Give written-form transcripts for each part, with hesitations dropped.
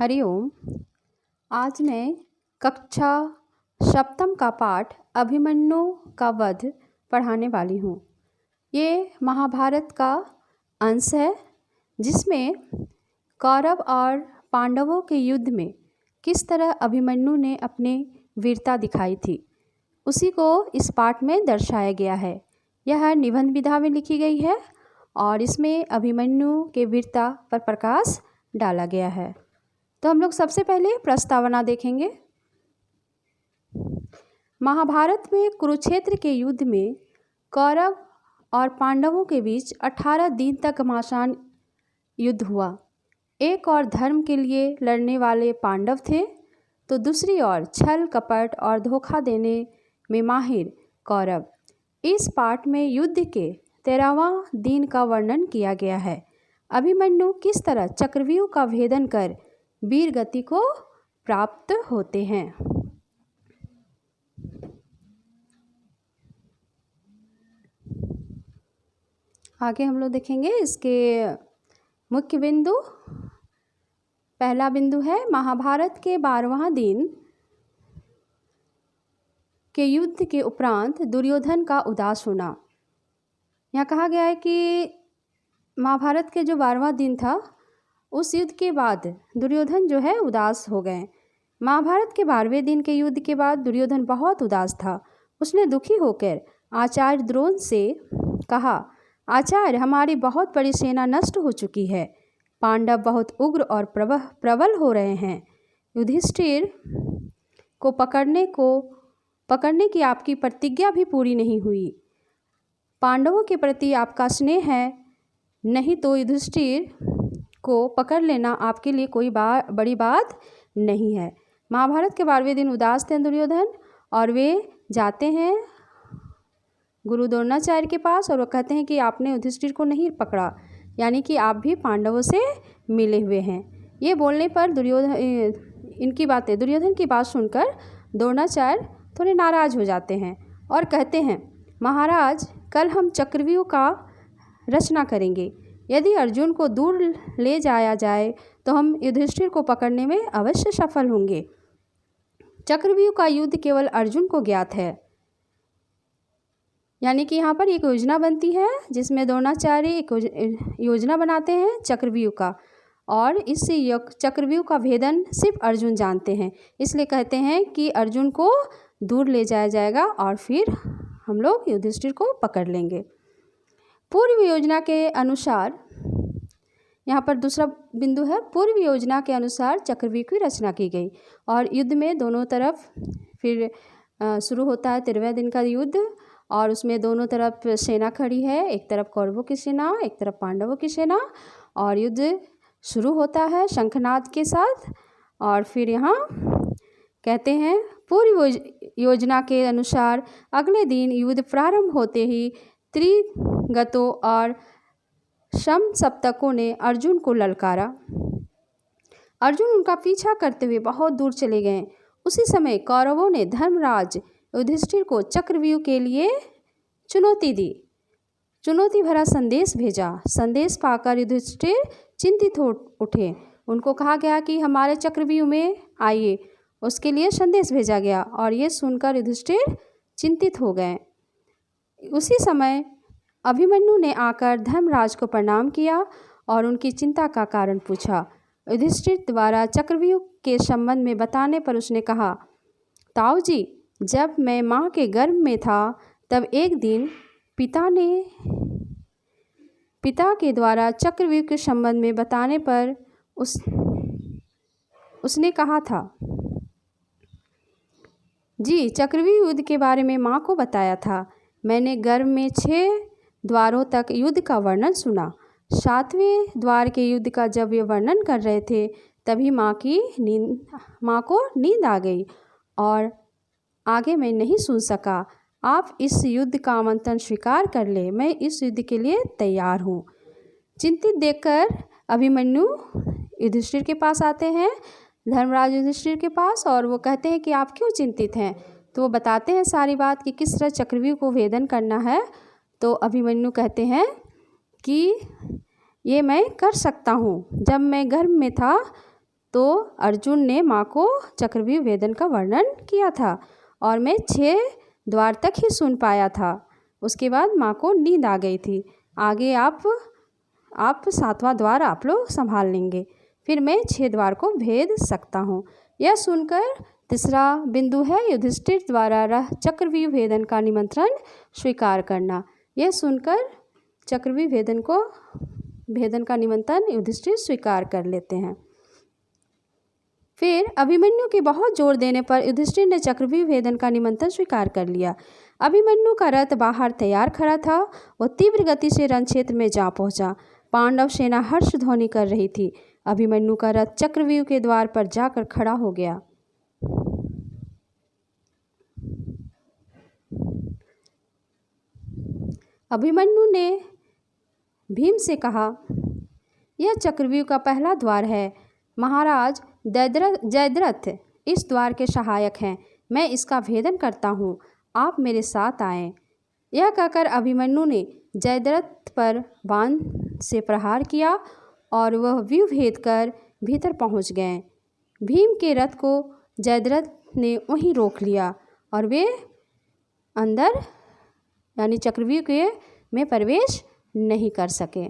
हरिओम। आज मैं कक्षा सप्तम का पाठ अभिमन्यु का वध पढ़ाने वाली हूँ। ये महाभारत का अंश है जिसमें कौरव और पांडवों के युद्ध में किस तरह अभिमन्यु ने अपनी वीरता दिखाई थी, उसी को इस पाठ में दर्शाया गया है। यह निबंध विधा में लिखी गई है और इसमें अभिमन्यु के वीरता पर प्रकाश डाला गया है। तो हम लोग सबसे पहले प्रस्तावना देखेंगे। महाभारत में कुरुक्षेत्र के युद्ध में कौरव और पांडवों के बीच 18 दिन तक घमासान युद्ध हुआ। एक और धर्म के लिए लड़ने वाले पांडव थे तो दूसरी ओर छल कपट और धोखा देने में माहिर कौरव। इस पाठ में युद्ध के 13वां दिन का वर्णन किया गया है। अभिमन्यु किस तरह चक्रव्यूह का भेदन कर वीर गति को प्राप्त होते हैं। आगे हम लोग देखेंगे इसके मुख्य बिंदु। पहला बिंदु है महाभारत के 12वां दिन के युद्ध के उपरांत दुर्योधन का उदास होना। यहाँ कहा गया है कि महाभारत के जो 12वां दिन था उस युद्ध के बाद दुर्योधन जो है उदास हो गए। महाभारत के 12वें दिन के युद्ध के बाद दुर्योधन बहुत उदास था। उसने दुखी होकर आचार्य द्रोण से कहा, आचार्य, हमारी बहुत बड़ी सेना नष्ट हो चुकी है। पांडव बहुत उग्र और प्रबल हो रहे हैं। युधिष्ठिर को पकड़ने की आपकी प्रतिज्ञा भी पूरी नहीं हुई। पांडवों के प्रति आपका स्नेह है, नहीं तो युधिष्ठिर को पकड़ लेना आपके लिए कोई बड़ी बात नहीं है। महाभारत के 12वें दिन उदास थे दुर्योधन और वे जाते हैं गुरु द्रोणाचार्य के पास और वो कहते हैं कि आपने युधिष्ठिर को नहीं पकड़ा, यानी कि आप भी पांडवों से मिले हुए हैं। ये बोलने पर दुर्योधन की बात सुनकर द्रोणाचार्य थोड़े नाराज हो जाते हैं और कहते हैं, महाराज, कल हम चक्रव्यूह का रचना करेंगे। यदि अर्जुन को दूर ले जाया जाए तो हम युधिष्ठिर को पकड़ने में अवश्य सफल होंगे। चक्रव्यूह का युद्ध केवल अर्जुन को ज्ञात है। यानी कि यहाँ पर एक योजना बनती है जिसमें द्रोणाचार्य एक योजना बनाते हैं चक्रव्यूह का, और इस चक्रव्यूह का भेदन सिर्फ अर्जुन जानते हैं। इसलिए कहते हैं कि अर्जुन को दूर ले जाया जाएगा और फिर हम लोग युधिष्ठिर को पकड़ लेंगे। पूर्व योजना के अनुसार, यहाँ पर दूसरा बिंदु है, पूर्व योजना के अनुसार चक्रव्यूह की रचना की गई और युद्ध में दोनों तरफ फिर शुरू होता है 13वें दिन का युद्ध और उसमें दोनों तरफ सेना खड़ी है। एक तरफ कौरवों की सेना, एक तरफ पांडवों की सेना, और युद्ध शुरू होता है शंखनाद के साथ। और फिर यहाँ कहते हैं पूर्व योजना के अनुसार अगले दिन युद्ध प्रारंभ होते ही त्रिगतों और समसप्तकों ने अर्जुन को ललकारा। अर्जुन उनका पीछा करते हुए बहुत दूर चले गए। उसी समय कौरवों ने धर्मराज युधिष्ठिर को चक्रव्यूह के लिए चुनौती दी, चुनौती भरा संदेश भेजा। संदेश पाकर युधिष्ठिर चिंतित हो उठे। उनको कहा गया कि हमारे चक्रव्यूह में आइए। उसके लिए संदेश भेजा गया और ये सुनकर युधिष्ठिर चिंतित हो गए। उसी समय अभिमन्यु ने आकर धर्मराज को प्रणाम किया और उनकी चिंता का कारण पूछा। युधिष्ठिर द्वारा चक्रव्यूह के संबंध में बताने पर उसने कहा, ताऊ जी, जब मैं माँ के गर्भ में था तब एक दिन पिता के द्वारा चक्रव्यूह के संबंध में बताने पर उसने कहा था, जी, चक्रव्यूह युद्ध के बारे में माँ को बताया था। मैंने गर्भ में 6 द्वारों तक युद्ध का वर्णन सुना। 7वें द्वार के युद्ध का जब ये वर्णन कर रहे थे तभी माँ को नींद आ गई और आगे मैं नहीं सुन सका। आप इस युद्ध का आमंत्रण स्वीकार कर ले, मैं इस युद्ध के लिए तैयार हूँ। चिंतित देखकर अभिमन्यु युधिष्ठिर के पास आते हैं, धर्मराज युधिष्ठिर के पास, और वो कहते हैं कि आप क्यों चिंतित हैं। तो वो बताते हैं सारी बात कि किस तरह चक्रव्यूह को भेदन करना है। तो अभिमन्यु कहते हैं कि ये मैं कर सकता हूँ। जब मैं गर्भ में था तो अर्जुन ने माँ को चक्रव्यूह भेदन का वर्णन किया था और मैं 6 द्वार तक ही सुन पाया था। उसके बाद माँ को नींद आ गई थी। आगे आप 7वां द्वार आप लोग संभाल लेंगे, फिर मैं 6 द्वार को भेद सकता हूँ। यह सुनकर तीसरा बिंदु है युधिष्ठिर द्वारा चक्रव्यूह भेदन का निमंत्रण स्वीकार करना। यह सुनकर चक्रव्यूह भेदन का निमंत्रण युधिष्ठिर स्वीकार कर लेते हैं। फिर अभिमन्यु के बहुत जोर देने पर युधिष्ठिर ने चक्रव्यूह भेदन का निमंत्रण स्वीकार कर लिया। अभिमन्यु का रथ बाहर तैयार खड़ा था। वह तीव्र गति से रण क्षेत्र में जा पहुंचा। पांडव सेना हर्ष ध्वनि कर रही थी। अभिमन्यु का रथ चक्रव्यूह के द्वार पर जाकर खड़ा हो गया। अभिमन्यु ने भीम से कहा, यह चक्रव्यूह का पहला द्वार है। महाराज जयद्रथ इस द्वार के सहायक हैं। मैं इसका भेदन करता हूँ, आप मेरे साथ आएं। यह कहकर अभिमन्यु ने जयद्रथ पर बाण से प्रहार किया और वह व्यूह भेद कर भीतर पहुँच गए। भीम के रथ को जयद्रथ ने वहीं रोक लिया और वे अंदर यानी चक्रव्यूह में प्रवेश नहीं कर सके।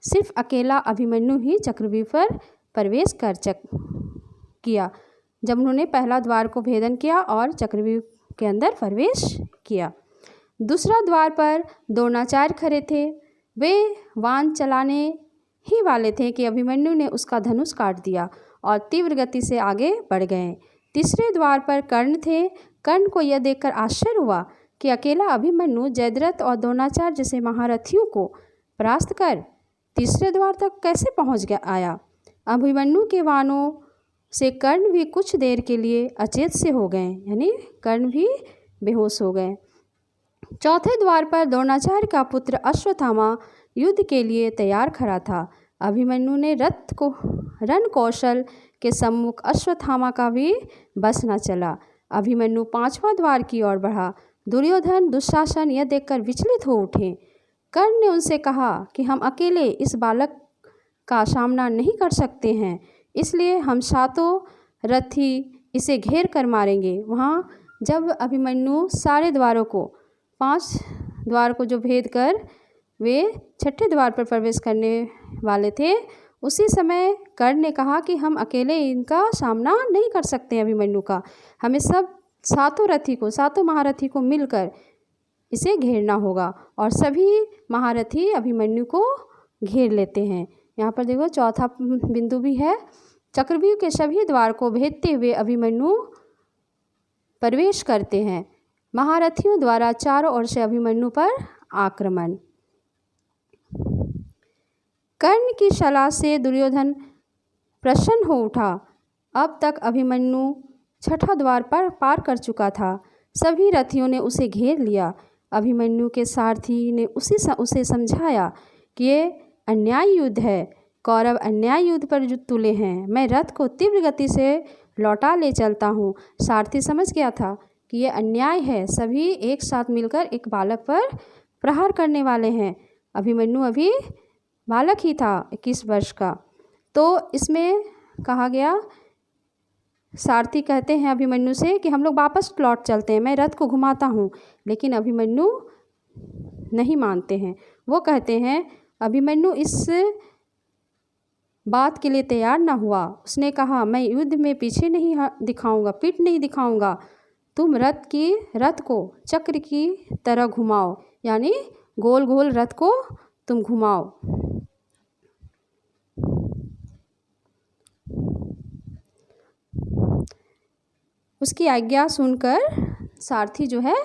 सिर्फ अकेला अभिमन्यु ही चक्रव्यूह पर प्रवेश किया जब उन्होंने पहला द्वार को भेदन किया और चक्रव्यूह के अंदर प्रवेश किया। दूसरा द्वार पर द्रोणाचार्य खड़े थे। वे बाण चलाने ही वाले थे कि अभिमन्यु ने उसका धनुष काट दिया और तीव्र गति से आगे बढ़ गए। तीसरे द्वार पर कर्ण थे। कर्ण को यह देखकर आश्चर्य हुआ कि अकेला अभिमन्यु जयद्रथ और द्रोणाचार्य जैसे महारथियों को परास्त कर तीसरे द्वार तक कैसे पहुंच आया। अभिमन्यु के बाणों से कर्ण भी कुछ देर के लिए अचेत से हो गए, यानी कर्ण भी बेहोश हो गए। चौथे द्वार पर द्रोणाचार्य का पुत्र अश्वत्थामा युद्ध के लिए तैयार खड़ा था। अभिमन्यु ने रण कौशल के सम्मुख अश्वत्थामा का भी बस न चला। अभिमन्यु 5वां द्वार की ओर बढ़ा। दुर्योधन दुशासन यह देखकर विचलित हो उठे। कर्ण ने उनसे कहा कि हम अकेले इस बालक का सामना नहीं कर सकते हैं, इसलिए हम 7 रथी इसे घेर कर मारेंगे। वहाँ जब अभिमन्यु सारे द्वारों को 5 द्वार को जो भेद कर वे 6ठे द्वार पर प्रवेश करने वाले थे, उसी समय कर्ण ने कहा कि हम अकेले इनका सामना नहीं कर सकते अभिमन्यु का, हमें सब 7 महारथी को मिलकर इसे घेरना होगा। और सभी महारथी अभिमन्यु को घेर लेते हैं। यहाँ पर देखो चौथा बिंदु भी है। चक्रव्यूह के सभी द्वार को भेदते हुए अभिमन्यु प्रवेश करते हैं। महारथियों द्वारा चारों ओर से अभिमन्यु पर आक्रमण। कर्ण की सलाह से दुर्योधन प्रसन्न हो उठा। अब तक अभिमन्यु 6ठा द्वार पर पार कर चुका था। सभी रथियों ने उसे घेर लिया। अभिमन्यु के सारथी ने उसे समझाया कि ये अन्याय युद्ध है, कौरव अन्याय युद्ध पर तुले हैं, मैं रथ को तीव्र गति से लौटा ले चलता हूँ। सारथी समझ गया था कि ये अन्याय है, सभी एक साथ मिलकर एक बालक पर प्रहार करने वाले हैं। अभिमन्यु अभी बालक ही था, 21 वर्ष का। तो इसमें कहा गया, सारथी कहते हैं अभिमन्यु से कि हम लोग वापस लौट चलते हैं, मैं रथ को घुमाता हूँ। लेकिन अभिमन्यु नहीं मानते हैं। वो कहते हैं, अभिमन्यु इस बात के लिए तैयार ना हुआ। उसने कहा, मैं युद्ध में पीछे नहीं दिखाऊंगा, पीठ नहीं दिखाऊंगा। तुम रथ को चक्र की तरह घुमाओ, यानी गोल गोल रथ को तुम घुमाओ। उसकी आज्ञा सुनकर सारथी जो है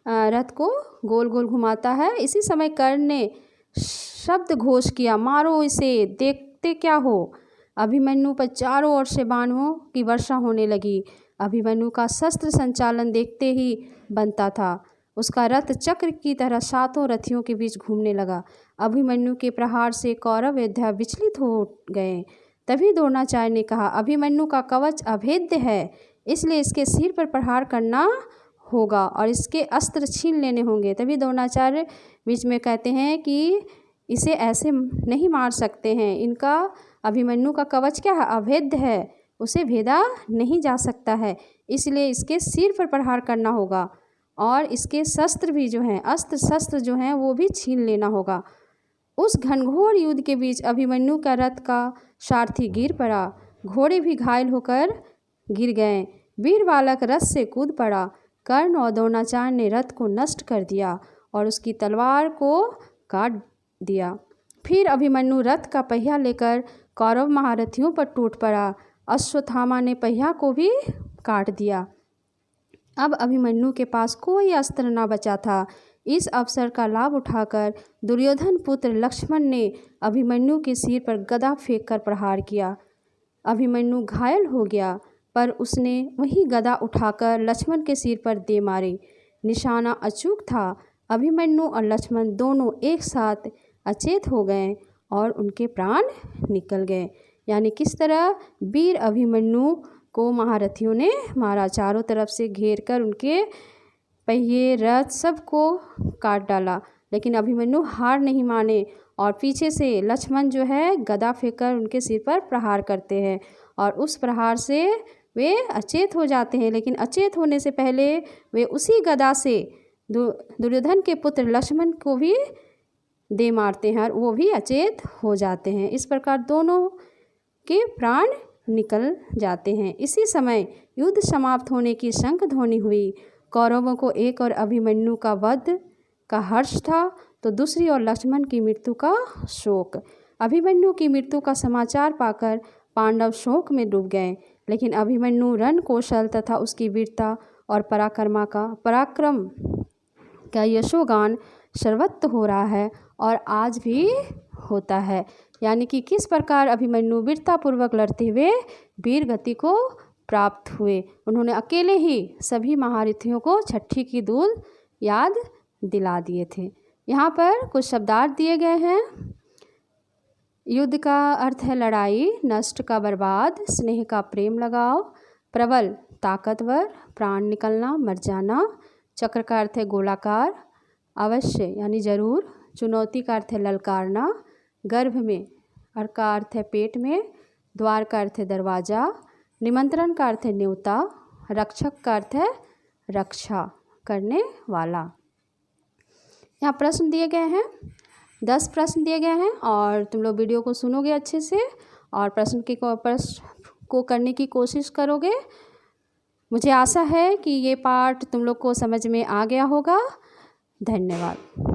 रथ को गोल गोल घुमाता है। इसी समय कर्ण ने शब्द घोष किया, मारो इसे, देखते क्या हो। अभिमन्यु पर चारों ओर से बाणों की वर्षा होने लगी। अभिमन्यु का शस्त्र संचालन देखते ही बनता था। उसका रथ चक्र की तरह 7 रथियों के बीच घूमने लगा। अभिमन्यु के प्रहार से कौरव योद्धा विचलित हो गए। तभी द्रोणाचार्य ने कहा, अभिमन्यु का कवच अभेद्य है, इसलिए इसके सिर पर प्रहार करना होगा और इसके अस्त्र छीन लेने होंगे। तभी द्रोणाचार्य बीच में कहते हैं कि इसे ऐसे नहीं मार सकते हैं, इनका अभिमन्यु का कवच क्या है? अभेद्य है, उसे भेदा नहीं जा सकता है, इसलिए इसके सिर पर प्रहार करना होगा और इसके शस्त्र भी जो हैं, अस्त्र शस्त्र जो हैं वो भी छीन लेना होगा। उस घनघोर युद्ध के बीच अभिमन्यु का रथ का सारथी गिर पड़ा, घोड़े भी घायल होकर गिर गए। वीर बालक रथ से कूद पड़ा। कर्ण और द्रोणाचार्य ने रथ को नष्ट कर दिया और उसकी तलवार को काट दिया। फिर अभिमन्यु रथ का पहिया लेकर कौरव महारथियों पर टूट पड़ा। अश्वत्थामा ने पहिया को भी काट दिया। अब अभिमन्यु के पास कोई अस्त्र न बचा था। इस अवसर का लाभ उठाकर दुर्योधन पुत्र लक्ष्मण ने अभिमन्यु के सिर पर गदा फेंककर प्रहार किया। अभिमन्यु घायल हो गया, पर उसने वही गदा उठाकर लक्ष्मण के सिर पर दे मारी। निशाना अचूक था। अभिमन्यु और लक्ष्मण दोनों एक साथ अचेत हो गए और उनके प्राण निकल गए। यानी किस तरह वीर अभिमन्यु को महारथियों ने मारा, चारों तरफ से घेर कर उनके पहिए रथ सबको काट डाला। लेकिन अभिमन्यु हार नहीं माने और पीछे से लक्ष्मण जो है गदा फेंककर उनके सिर पर प्रहार करते हैं और उस प्रहार से वे अचेत हो जाते हैं। लेकिन अचेत होने से पहले वे उसी गदा से दुर्योधन के पुत्र लक्ष्मण को भी दे मारते हैं और वो भी अचेत हो जाते हैं। इस प्रकार दोनों के प्राण निकल जाते हैं। इसी समय युद्ध समाप्त होने की शंख ध्वनि हुई। कौरवों को एक और अभिमन्यु का वध का हर्ष था तो दूसरी ओर लक्ष्मण की मृत्यु का शोक। अभिमन्यु की मृत्यु का समाचार पाकर पांडव शोक में डूब गए, लेकिन अभिमन्यु रण कौशल तथा उसकी वीरता और पराक्रम का यशोगान सर्वत्र हो रहा है और आज भी होता है। यानी कि किस प्रकार अभिमन्यु वीरतापूर्वक लड़ते हुए वीर गति को प्राप्त हुए। उन्होंने अकेले ही सभी महारथियों को छठी की दूल याद दिला दिए थे। यहाँ पर कुछ शब्दार्थ दिए गए हैं। युद्ध का अर्थ है लड़ाई, नष्ट का बर्बाद, स्नेह का प्रेम लगाव, प्रबल ताकतवर, प्राण निकलना मर जाना। चक्र का अर्थ है गोलाकार, अवश्य यानी जरूर, चुनौती का अर्थ है ललकारना, गर्भ में का अर्थ है पेट में, द्वार का अर्थ है दरवाज़ा, निमंत्रण का अर्थ है न्योता, रक्षक का अर्थ है रक्षा करने वाला। यहाँ प्रश्न दिए गए हैं, 10 प्रश्न दिए गए हैं और तुम लोग वीडियो को सुनोगे अच्छे से और प्रश्न को करने की कोशिश करोगे। मुझे आशा है कि ये पाठ तुम लोग को समझ में आ गया होगा। धन्यवाद।